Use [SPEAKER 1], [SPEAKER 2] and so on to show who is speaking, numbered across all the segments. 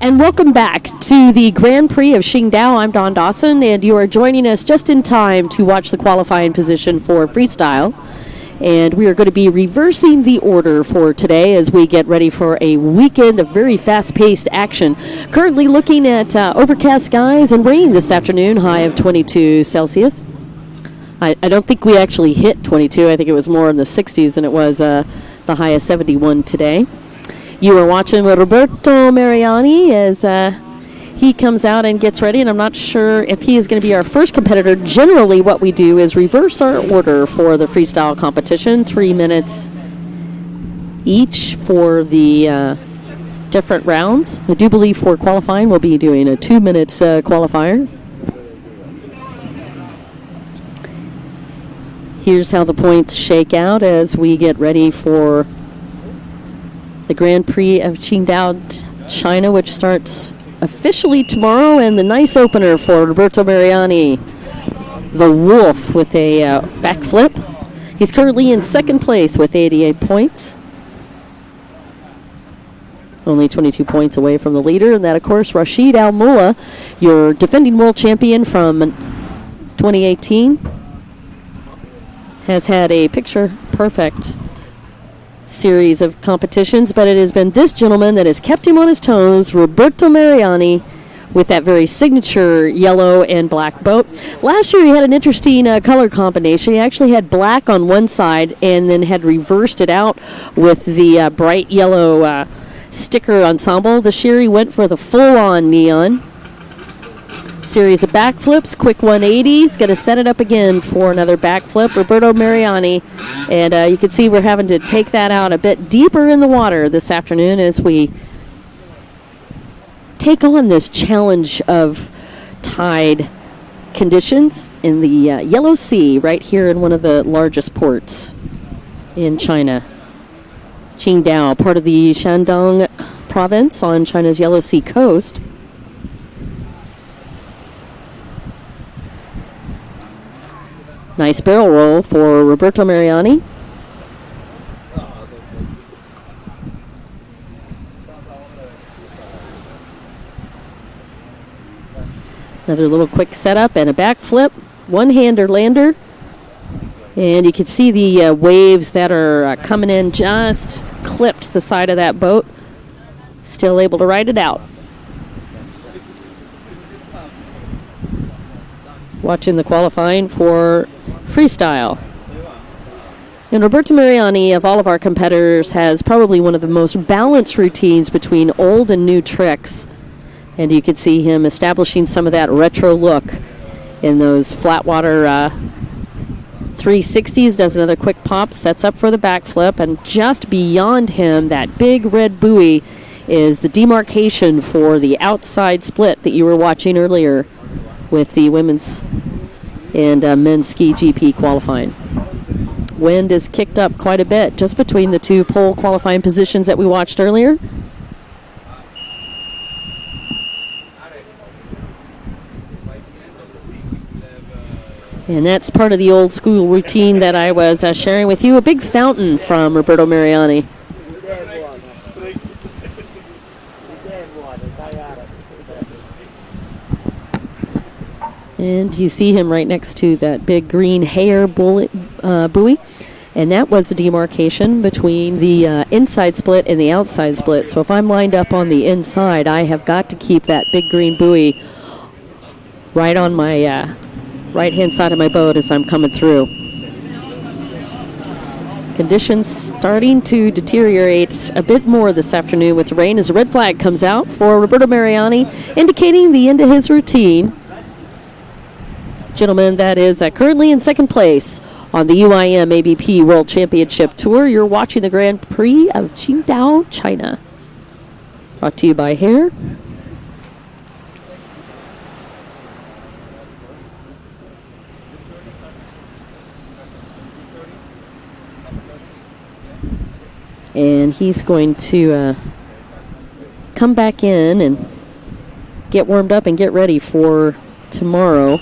[SPEAKER 1] And welcome back to the Grand Prix of Qingdao. I'm Dawn Dawson, and you are joining us just in time to watch the qualifying position for freestyle. And we are going to be reversing the order for today as we get ready for a weekend of very fast-paced action. Currently looking at overcast skies and rain this afternoon, high of 22 Celsius. I don't think we actually hit 22. I think it was more in the 60s, and it was the high of 71 today. You are watching Roberto Mariani as he comes out and gets ready, and I'm not sure if he is going to be our first competitor. Generally, what we do is reverse our order for the freestyle competition, 3 minutes each for the different rounds. I do believe for qualifying we'll be doing a 2-minute qualifier. Here's how the points shake out as we get ready for the Grand Prix of Qingdao, China, which starts officially tomorrow, and the nice opener for Roberto Mariani, the Wolf, with a backflip. He's currently in second place with 88 points. Only 22 points away from the leader, and that, of course, Rashid Al-Mullah, your defending world champion from 2018, has had a picture-perfect series of competitions, but it has been this gentleman that has kept him on his toes, Roberto Mariani, with that very signature yellow and black boat. Last year he had an interesting color combination. He actually had black on one side and then had reversed it out with the bright yellow sticker ensemble. This year he went for the full-on neon. Series of backflips, quick 180. He's going to set it up again for another backflip. Roberto Mariani, and you can see we're having to take that out a bit deeper in the water this afternoon as we take on this challenge of tide conditions in the Yellow Sea right here in one of the largest ports in China. Qingdao, part of the Shandong province on China's Yellow Sea coast. Nice barrel roll for Roberto Mariani. Another little quick setup and a backflip. One-hander lander. And you can see the waves that are coming in just clipped the side of that boat. Still able to ride it out. Watching the qualifying for freestyle. And Roberto Mariani, of all of our competitors, has probably one of the most balanced routines between old and new tricks. And you can see him establishing some of that retro look in those flat water 360s. Does another quick pop, sets up for the backflip, and just beyond him, that big red buoy is the demarcation for the outside split that you were watching earlier with the women's and men's ski GP qualifying. Wind is kicked up quite a bit just between the two pole qualifying positions that we watched earlier. And that's part of the old school routine that I was sharing with you. A big fountain from Roberto Mariani. And you see him right next to that big green hair buoy. And that was the demarcation between the inside split and the outside split. So if I'm lined up on the inside, I have got to keep that big green buoy right on my right-hand side of my boat as I'm coming through. Conditions starting to deteriorate a bit more this afternoon with rain as a red flag comes out for Roberto Mariani, indicating the end of his routine. Gentleman that is currently in second place on the UIM-ABP World Championship Tour. You're watching the Grand Prix of Qingdao, China. Brought to you by Hair. And he's going to come back in and get warmed up and get ready for tomorrow.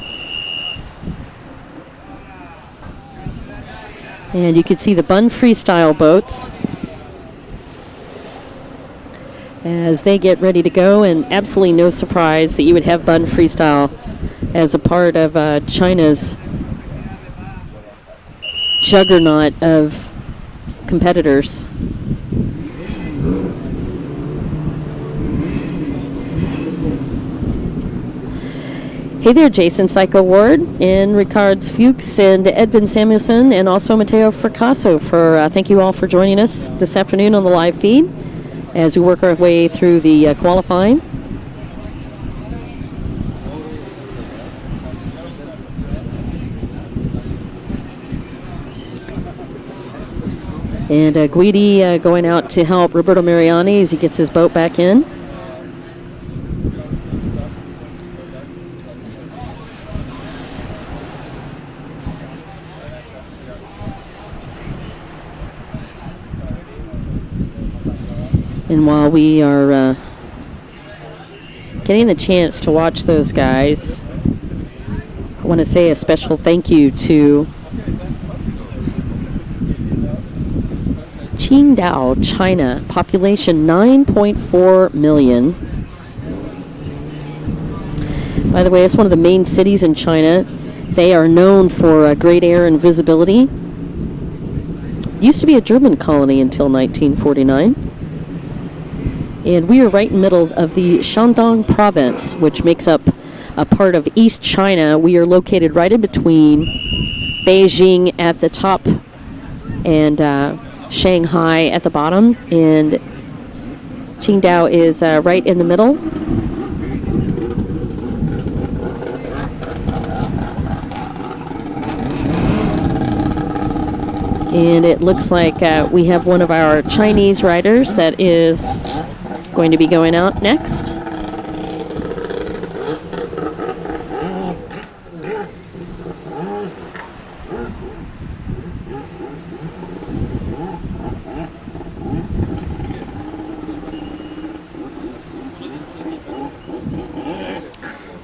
[SPEAKER 1] And you can see the Bun Freestyle boats as they get ready to go, and absolutely no surprise that you would have Bun Freestyle as a part of China's juggernaut of competitors. Hey there, Jason Psycho Ward, and Ricards Fuchs, and Edvin Samuelson, and also Matteo Fracasso. Thank you all for joining us this afternoon on the live feed as we work our way through the qualifying. And Guidi going out to help Roberto Mariani as he gets his boat back in. And while we are getting the chance to watch those guys, I want to say a special thank you to Qingdao, China, population 9.4 million. By the way, it's one of the main cities in China. They are known for great air and visibility. It used to be a German colony until 1949. And we are right in the middle of the Shandong province, which makes up a part of East China. We are located right in between Beijing at the top and Shanghai at the bottom. And Qingdao is right in the middle. And it looks like we have one of our Chinese riders that is going to be going out next.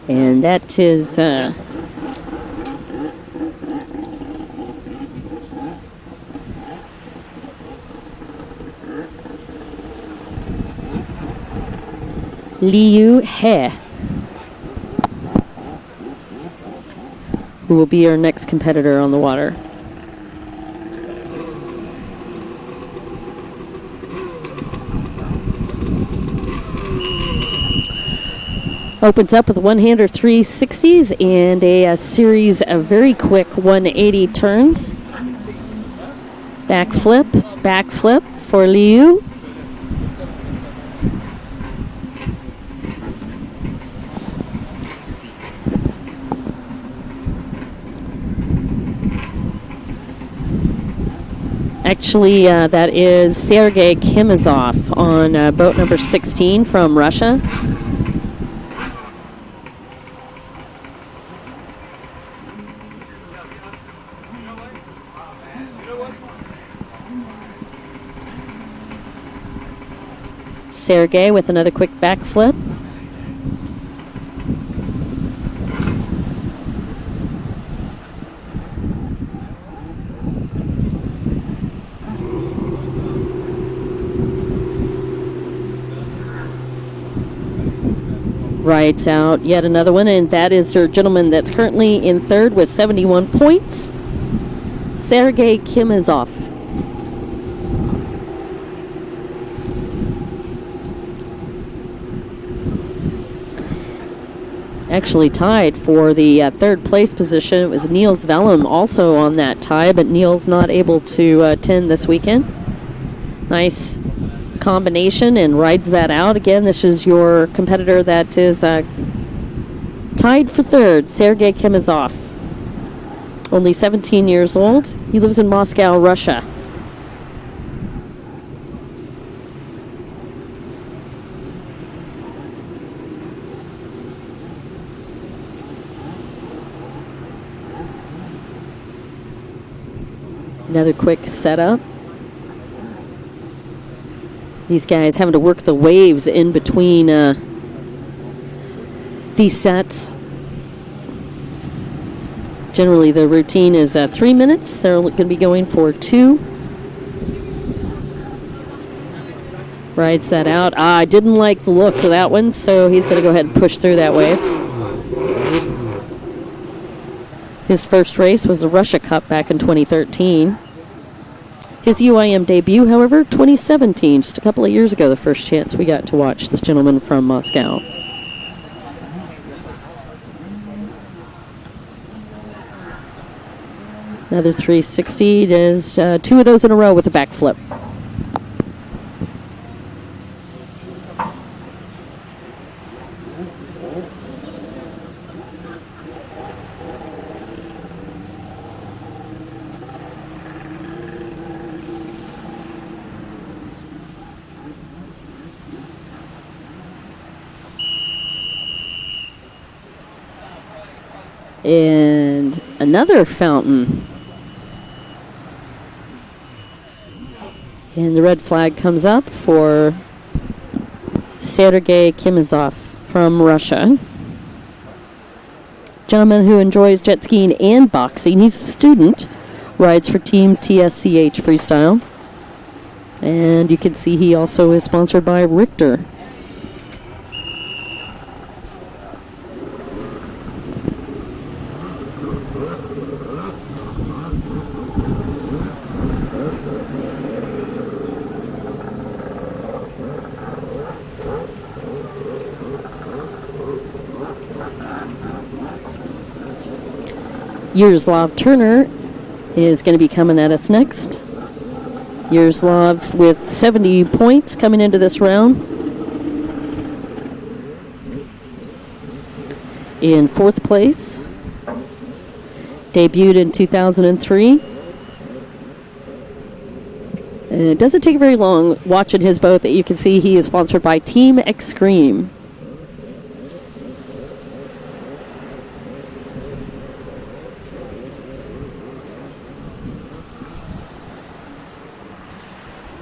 [SPEAKER 1] And that is Liu He, who will be our next competitor on the water. Opens up with one-hander 360s and a series of very quick 180 turns. Backflip for Liu. Actually, that is Sergei Kimizov on boat number 16 from Russia. Sergei with another quick backflip. Rides out yet another one, and that is our gentleman that's currently in third with 71 points, Sergei Kimizov. Actually tied for the third place position. It was Niels Vellum also on that tie, but Niels not able to attend this weekend. Nice combination and rides that out. Again, this is your competitor that is tied for third, Sergei Kimizov. Only 17 years old. He lives in Moscow, Russia. Another quick setup. These guys having to work the waves in between these sets. Generally, the routine is 3 minutes. They're going to be going for 2. Rides that out. I didn't like the look of that one, so he's going to go ahead and push through that wave. His first race was the Russia Cup back in 2013. His UIM debut, however, 2017, just a couple of years ago, the first chance we got to watch this gentleman from Moscow. Another 360. Does two of those in a row with a backflip. And another fountain. And the red flag comes up for Sergei Kimizov from Russia. Gentleman who enjoys jet skiing and boxing. He's a student. Rides for Team TSCH Freestyle. And you can see he also is sponsored by Richter. Yaroslav Turner is going to be coming at us next. Yaroslav with 70 points coming into this round. In fourth place. Debuted in 2003. And it doesn't take very long watching his boat that you can see he is sponsored by Team Extreme.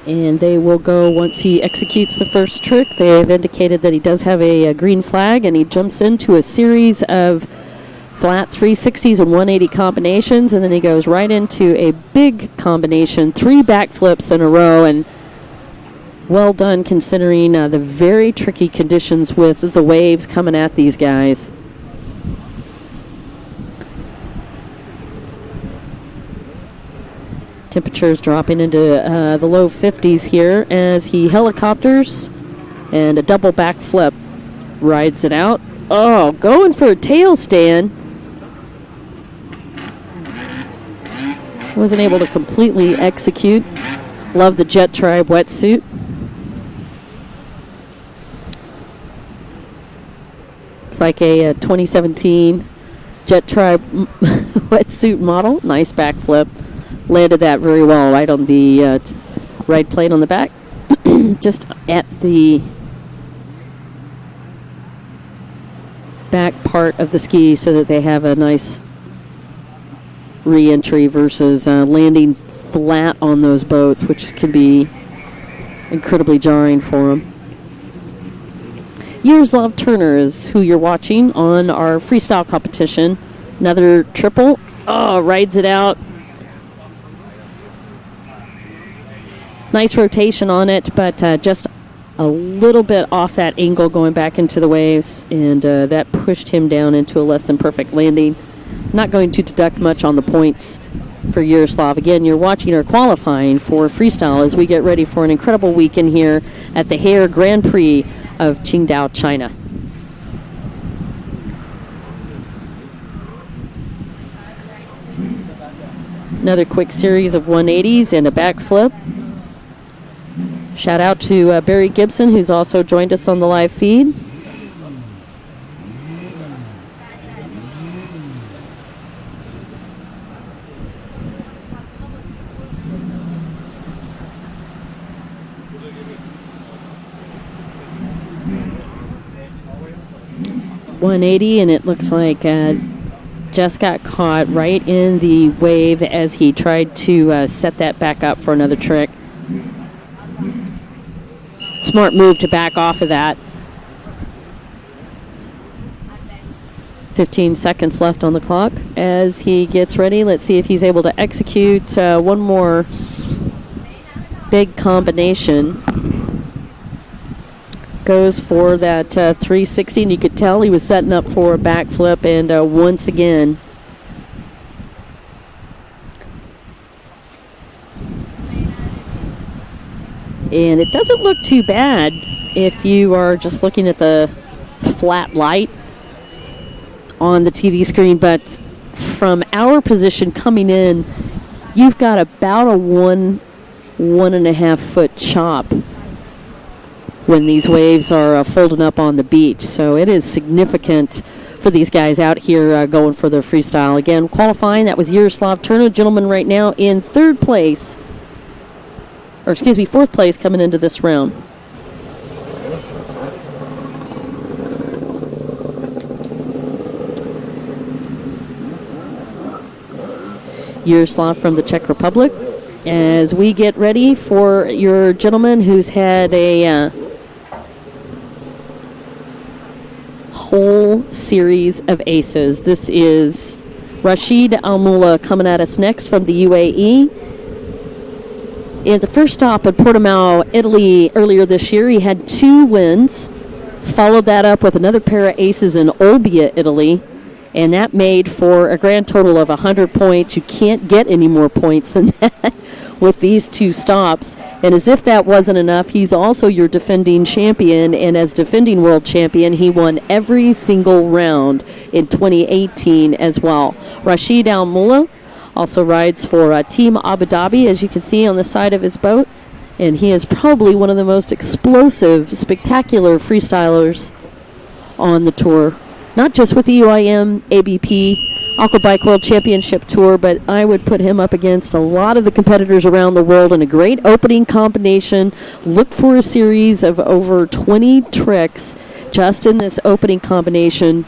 [SPEAKER 1] And they will go once he executes the first trick. They have indicated that he does have a green flag, and he jumps into a series of flat 360s and 180 combinations, and then he goes right into a big combination, 3 backflips in a row, and well done considering the very tricky conditions with the waves coming at these guys. Temperatures dropping into the low 50s here as he helicopters and a double back flip. Rides it out. Oh, going for a tail stand. Wasn't able to completely execute. Love the Jet Tribe wetsuit. It's like a 2017 Jet Tribe wetsuit model. Nice backflip. Landed that very well right on the right plate on the back. Just at the back part of the ski so that they have a nice re-entry versus landing flat on those boats, which can be incredibly jarring for them. Yaroslav Turner is who you're watching on our freestyle competition. Another triple. Oh, rides it out. Nice rotation on it, but just a little bit off that angle going back into the waves, and that pushed him down into a less than perfect landing. Not going to deduct much on the points for Yaroslav. Again, you're watching our qualifying for freestyle as we get ready for an incredible weekend here at the Hare Grand Prix of Qingdao, China. Another quick series of 180s and a backflip. Shout out to Barry Gibson, who's also joined us on the live feed. .180, and it looks like just got caught right in the wave as he tried to set that back up for another trick. Smart move to back off of that. 15 seconds left on the clock as he gets ready. Let's see if he's able to execute one more big combination. Goes for that 360, and you could tell he was setting up for a backflip, and once again, and it doesn't look too bad if you are just looking at the flat light on the TV screen, but from our position coming in, you've got about a 1.5 foot chop when these waves are folding up on the beach. So it is significant for these guys out here going for their freestyle. Again, qualifying, that was Yaroslav Turner, gentleman right now in fourth place coming into this round. Yaroslav from the Czech Republic. As we get ready for your gentleman who's had a whole series of aces. This is Rashid Al-Mula coming at us next from the UAE. In the first stop at Portimao, Italy, earlier this year, he had 2 wins. Followed that up with another pair of aces in Olbia, Italy. And that made for a grand total of 100 points. You can't get any more points than that with these 2 stops. And as if that wasn't enough, he's also your defending champion. And as defending world champion, he won every single round in 2018 as well. Rashid Al-Mula also rides for Team Abu Dhabi, as you can see on the side of his boat. And he is probably one of the most explosive, spectacular freestylers on the tour. Not just with the UIM-ABP Aquabike World Championship Tour, but I would put him up against a lot of the competitors around the world in a great opening combination. Look for a series of over 20 tricks just in this opening combination.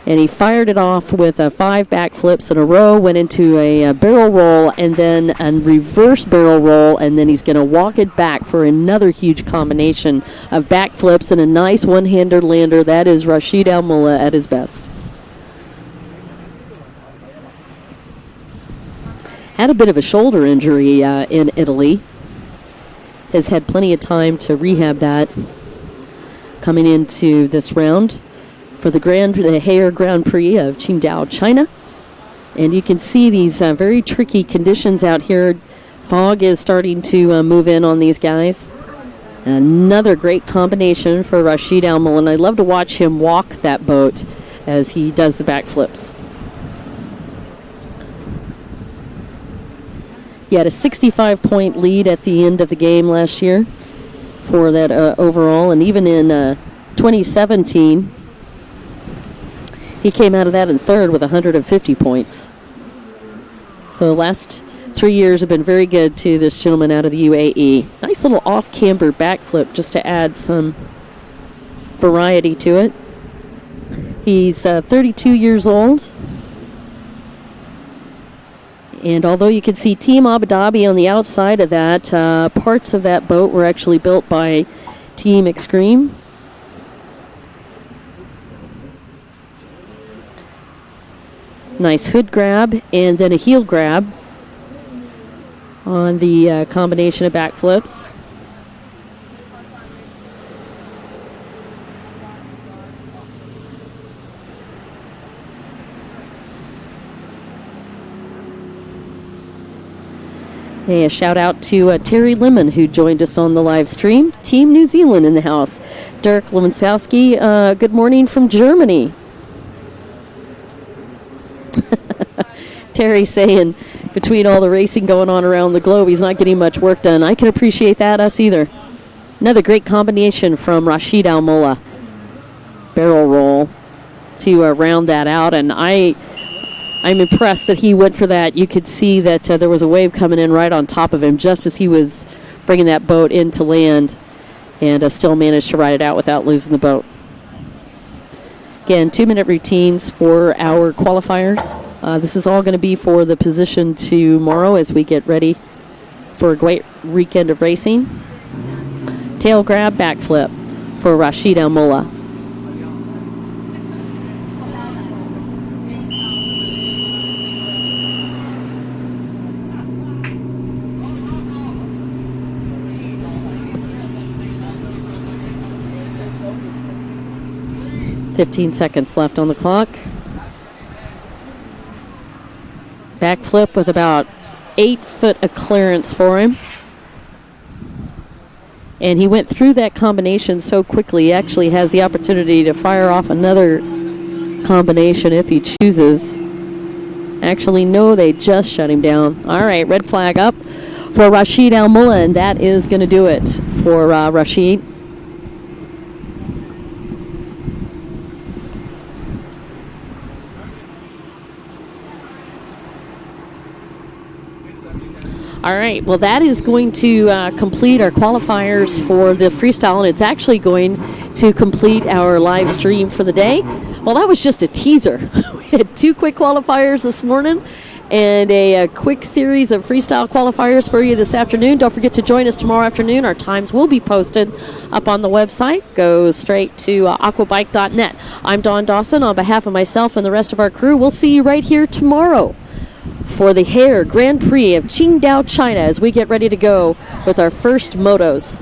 [SPEAKER 1] And he fired it off with 5 backflips in a row, went into a barrel roll, and then a reverse barrel roll, and then he's going to walk it back for another huge combination of backflips and a nice one-hander lander. That is Rashid Al-Mula at his best. Had a bit of a shoulder injury in Italy. Has had plenty of time to rehab that coming into this round for the Haier Grand Prix of Qingdao, China. And you can see these very tricky conditions out here. Fog is starting to move in on these guys. Another great combination for Rashid Al-Mula, and I love to watch him walk that boat as he does the backflips. He had a 65-point lead at the end of the game last year for that overall, and even in 2017, he came out of that in third with 150 points. So the last 3 years have been very good to this gentleman out of the UAE. Nice little off-camber backflip just to add some variety to it. He's 32 years old. And although you can see Team Abu Dhabi on the outside of that, parts of that boat were actually built by Team Extreme. Nice hood grab and then a heel grab on the combination of backflips. Hey, a shout out to Terry Lemon, who joined us on the live stream. Team New Zealand in the house. Dirk Lewanskowski, good morning from Germany. Terry saying between all the racing going on around the globe, he's not getting much work done. I can appreciate that, us either. Another great combination from Rashid Al-Mula. Barrel roll to round that out, and I'm impressed that he went for that. You could see that there was a wave coming in right on top of him just as he was bringing that boat into land, and still managed to ride it out without losing the boat. Again, 2-minute routines for our qualifiers. This is all going to be for the position tomorrow as we get ready for a great weekend of racing. Tail grab, backflip for Rashid Al-Mula. 15 seconds left on the clock. Backflip with about 8 foot of clearance for him. And he went through that combination so quickly, he actually has the opportunity to fire off another combination if he chooses. Actually, no, they just shut him down. All right, red flag up for Rashid Al-Mullah, and that is going to do it for Rashid. All right, well, that is going to complete our qualifiers for the freestyle, and it's actually going to complete our live stream for the day. Well, that was just a teaser. We had 2 quick qualifiers this morning and a quick series of freestyle qualifiers for you this afternoon. Don't forget to join us tomorrow afternoon. Our times will be posted up on the website. Go straight to aquabike.net. I'm Dawn Dawson. On behalf of myself and the rest of our crew, we'll see you right here tomorrow for the Hare Grand Prix of Qingdao, China, as we get ready to go with our first motos.